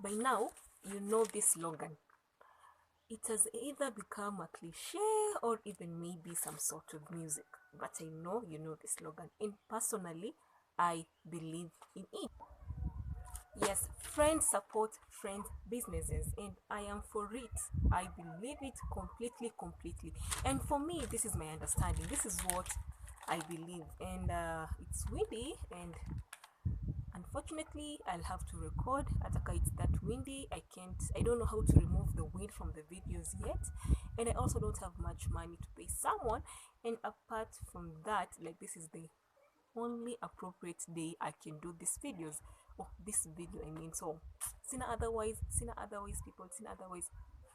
By now, you know this slogan. It has either become a cliche or even maybe some sort of music. But I know you know this slogan. And personally, I believe in it. Yes, friends support friends' businesses, and I am for it. I believe it completely. And for me, this is my understanding. This is what I believe. And it's windy, and unfortunately, I'll have to record. Ataka, it's that windy. I don't know how to remove the wind from the videos yet. And I also don't have much money to pay someone. And apart from that, like, this is the only appropriate day I can do these videos. Oh, this video, I mean. So, sina otherwise, people, sina otherwise.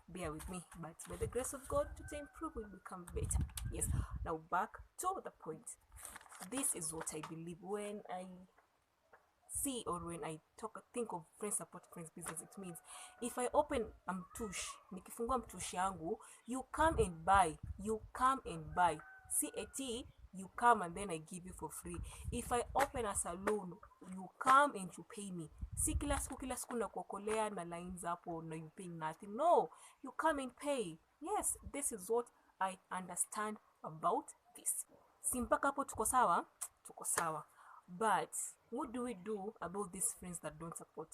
Bear with me, but by the grace of God, to improve will become better. Yes. Now back to the point. This is what I believe when I see or when I think of friends support friends business. It means if I open mtush, nikifungua mtush yangu, you come and buy. See a tea, you come and then I give you for free. If I open a salon, you come and you pay me. Si kila siku na kuokolea na lines hapo na you pay nothing. No, you come and pay. Yes, this is what I understand about this. Si mpaka hapo tuko sawa? Tuko sawa. But what do we do about these friends that don't support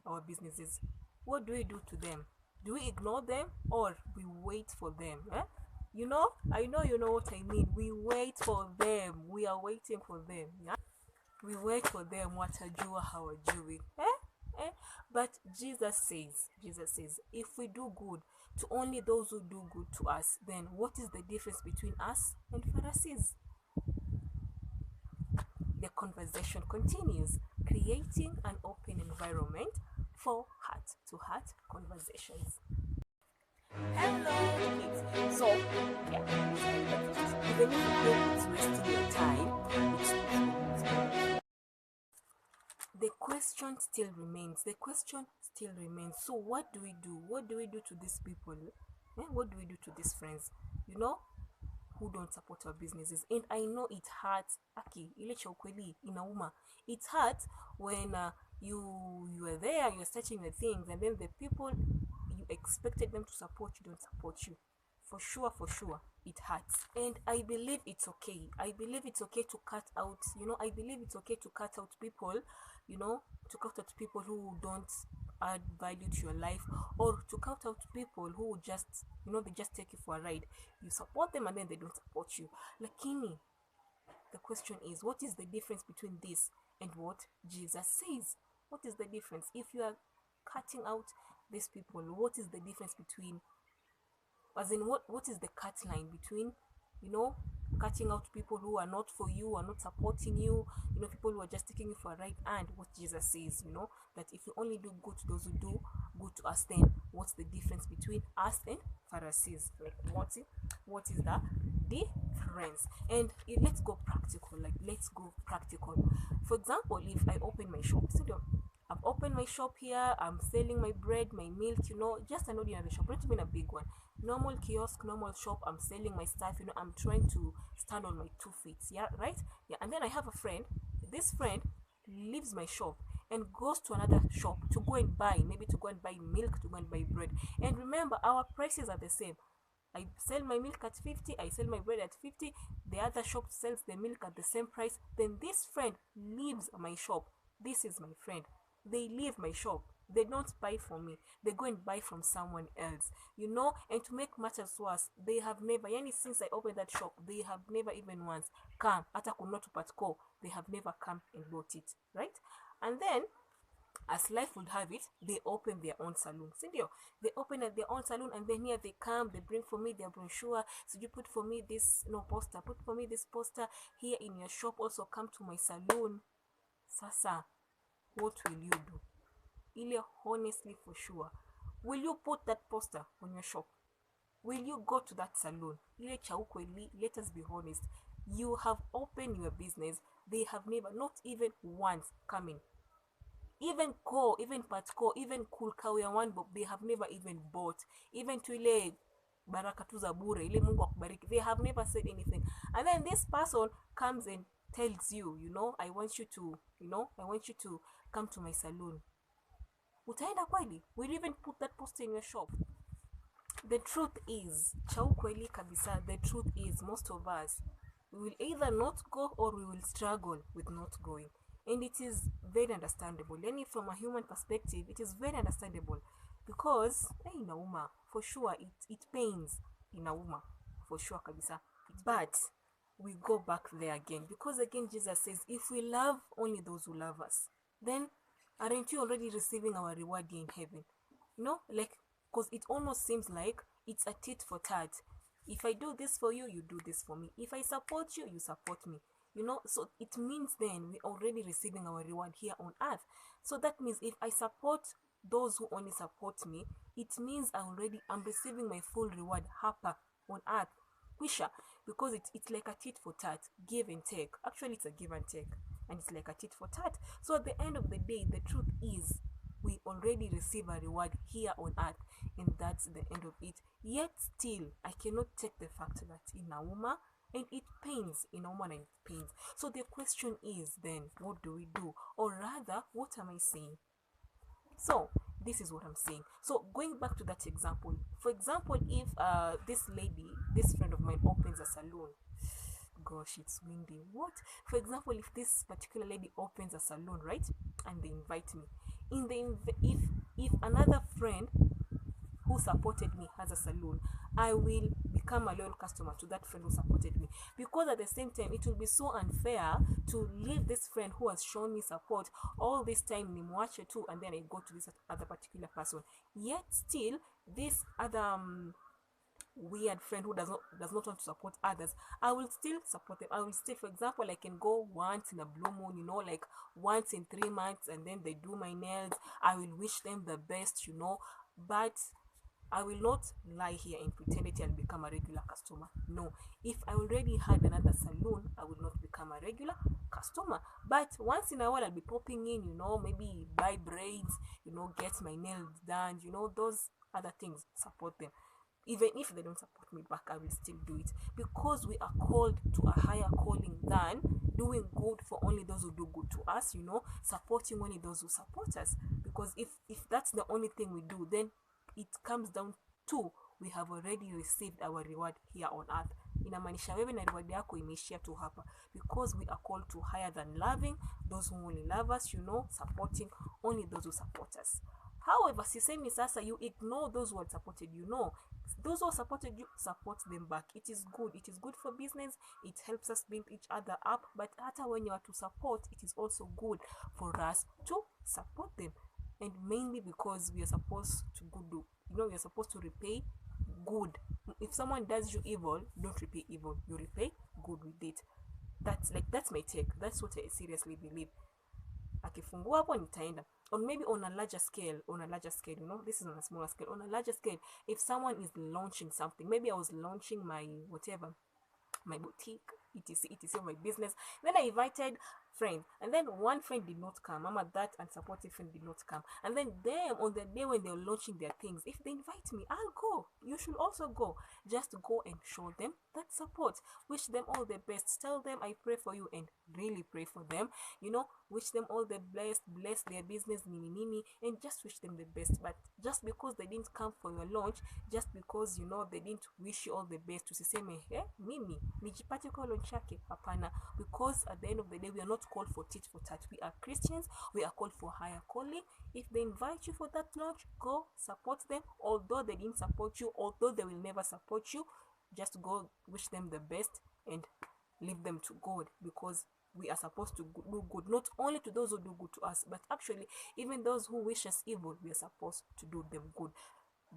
our businesses? What do we do to them? Do we ignore them or we wait for them? Eh? You know, I know you know what I mean. We wait for them. We are waiting for them. Yeah? We wait for them. Watajua hawajui. But Jesus says, if we do good to only those who do good to us, then what is the difference between us and Pharisees? The conversation continues, creating an open environment for heart-to-heart conversations. Hello, kids. So, yeah, even if you know it's wasting your time, the question still remains. So, what do we do? What do we do to these people? What do we do to these friends? You know, who don't support our businesses. And I know it hurts. Ile cha ukweli inauma. It hurts when you are there, you're searching the things, and then the people you expected them to support you don't support you. For sure, it hurts. And I believe it's okay. I believe it's okay to cut out, I believe it's okay to cut out people, to cut out people who don't add value to your life, or to cut out people who just, they just take you for a ride. You support them and then they don't support you. Lakini, the question is, what is the difference between this and what Jesus says? What is the difference? If you are cutting out these people, what is the difference between, as in what is the cut line between, cutting out people who are not for you, are not supporting you, people who are just taking you for a ride, and what Jesus says, that if you only do good to those who do good to us, then what's the difference between us and Pharisees? Like, what is the difference? And let's go practical. For example, if I open my shop, I've opened my shop here, I'm selling my bread, my milk, just an ordinary shop, not even a big one. Normal kiosk, normal shop, I'm selling my stuff, I'm trying to stand on my 2 feet, yeah, right? Yeah, and then I have a friend. This friend leaves my shop and goes to another shop to go and buy milk, to go and buy bread. And remember, our prices are the same. I sell my milk at 50, I sell my bread at 50, the other shop sells the milk at the same price. Then this friend leaves my shop. This is my friend. They leave my shop. They don't buy from me. They go and buy from someone else. And to make matters worse, they have never, since I opened that shop, they have never even once come, hata kununua tupatko, they have never come and bought it, right? And then, as life would have it, they open their own salon. They open at their own salon, and then here they come, they bring for me their brochure. So you put for me this poster, put for me this poster here in your shop, also come to my salon. Sasa, what will you do? Honestly, for sure, will you put that poster on your shop? Will you go to that salon? Let us be honest. You have opened your business. They have never, not even once, come in. Even Ko, even Patco, even Cool Kawia one, but they have never even bought. Even to ile baraka tu za bure, ile Mungu akubariki, they have never said anything. And then this person comes and tells you, I want you to come to my salon. utaenda kweli? Will you even put that poster in your shop? The truth is, cha ukweli kabisa, the truth is most of us, we will either not go or we will struggle with not going. And it is very understandable. Yani from a human perspective, it is very understandable. Because, inauma, for sure, it pains, inauma, for sure kabisa. But, we go back there again. Because again, Jesus says, if we love only those who love us, then aren't you already receiving our reward here in heaven? Like, because it almost seems like it's a tit for tat. If I do this for you, you do this for me. If I support you, you support me. So it means then we're already receiving our reward here on earth. So that means if I support those who only support me, it means I'm receiving my full reward hapa on earth. Kwisha, because it's like a tit for tat, give and take. Actually, it's a give and take, and it's like a tit for tat. So at the end of the day, the truth is we already receive a reward here on earth, and that's the end of it. Yet still, I cannot take the fact that inauma, and it pains, inauma and it pains. So the question is then, what do we do? Or rather, what am I saying? So this is what I'm saying. So going back to that example, for example, if this friend of mine opens a salon, gosh, it's windy. What? For example, if this particular lady opens a salon, right, and they invite me, if another friend who supported me has a salon, I will become a loyal customer to that friend who supported me, because at the same time it will be so unfair to leave this friend who has shown me support all this time, nimwache too, and then I go to this other particular person. Yet still, this other weird friend who does not want to support others, I will still support them. I will still, for example, I can go once in a blue moon, like once in 3 months, and then they do my nails. I will wish them the best, but I will not lie here and pretend that I'll become a regular customer. No. If I already had another salon, I will not become a regular customer. But once in a while, I'll be popping in, maybe buy braids, get my nails done, those other things, support them. Even if they don't support me back, I will still do it, because we are called to a higher calling than doing good for only those who do good to us, supporting only those who support us. Because if that's the only thing we do, then it comes down to we have already received our reward here on earth. Inamaanisha wewe na reward yako imeishia tu hapa, because we are called to higher than loving those who only love us, supporting only those who support us. However, sisemi sasa you ignore those who have supported you. No, those who supported you, support them back. It is good for business. It helps us build each other up. But hata when you are to support, it is also good for us to support them. And mainly because we are supposed to do, we are supposed to repay good. If someone does you evil, don't repay evil. You repay good with it. That's my take. That's what I seriously believe. Akifungua hapo nitaenda. Or maybe on a larger scale, this is on a smaller scale. On a larger scale, if someone is launching something, maybe I was launching my whatever, my boutique, etc, my business, then I invited friends, and then one friend did not come. That unsupportive friend did not come, and then them on the day when they're launching their things, if they invite me, I'll go. You should also go. Just go and show them that support. Wish them all the best. Tell them I pray for you, and really pray for them. Wish them all the best. Bless their business, mini, and just wish them the best. But just because they didn't come for your launch, just because they didn't wish you all the best, tusiseme mimi nijipate kwa launch yake. Hapana, because at the end of the day, we are not called for tit for tat. We are Christians. We are called for higher calling. If they invite you for that launch, go support them. Although they didn't support you, although they will never support you, just go, wish them the best, and leave them to God, because we are supposed to do good, not only to those who do good to us, but actually even those who wish us evil, we are supposed to do them good.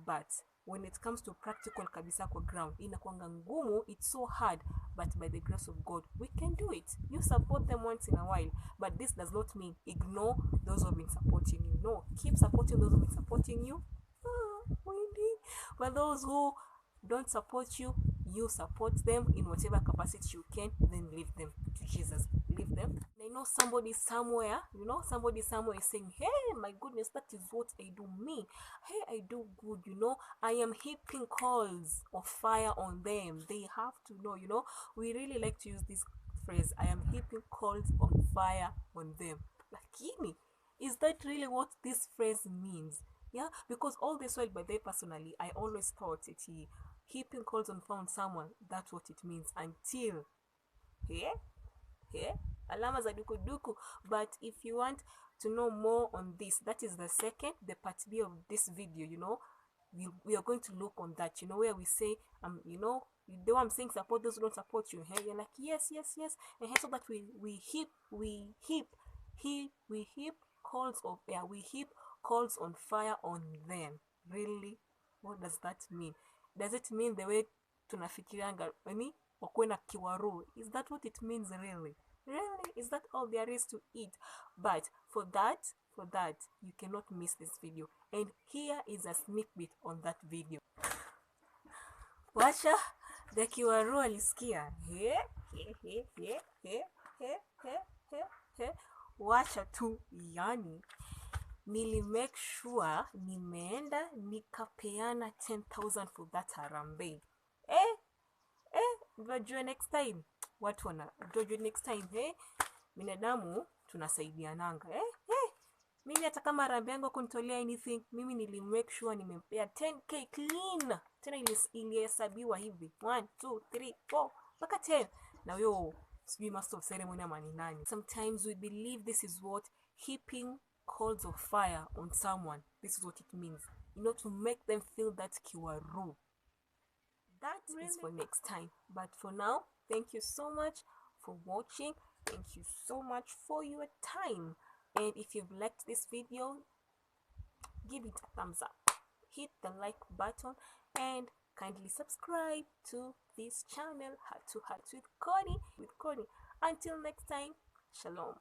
But when it comes to practical kabisa kwa ground, inakuanga ngumu, it's so hard, but by the grace of God, we can do it. You support them once in a while, but this does not mean ignore those who have been supporting you. No, keep supporting those who have been supporting you. But those who don't support you, you support them in whatever capacity you can, then leave them to Jesus. Leave them. I know somebody somewhere, is saying, hey, my goodness, that is what I do. Me, hey, I do good, I am heaping coals of fire on them. They have to know, we really like to use this phrase, I am heaping coals on fire on them. Lakini, Is that really what this phrase means? Yeah, because all this while, by the way, personally, I always thought it heaping calls on found someone. That's what it means until here, here, alama za duku. But if you want to know more on this, that is the part B of this video. We are going to look on that. Where we say the one I'm saying support those who don't support you. Hey, you're like yes, and so that we heap calls of we heap calls on fire on them. Really, what does that mean? Does it mean the way tunafikirianga wakuwe na kiwaru? Is that what it means really? Is that all there is to it? But for that you cannot miss this video, and here is a sneak bit on that video. Wacha the kiwaru alisikia wacha tu, yani make sure nimeenda nikapeana 10,000 for that harambee. Unajua next time watu unajua next time binadamu tunasaidiananga. Mimi hata kama harambee yangu kunitolea anything, mimi make sure nimempea 10k clean, tena ilihesabiwa hivi 1 2 3 4 mpaka 10. Now yo sijui master of ceremony ama ni nani. Sometimes we believe this is what heaping coals of fire on someone, this is what it means, to make them feel that kiwaru. That really is for next time. But for now, thank you so much for watching. Thank you so much for your time. And if you've liked this video, give it a thumbs up, hit the like button, and kindly subscribe to this channel, Heart to Heart with Connie. Until next time, Shalom.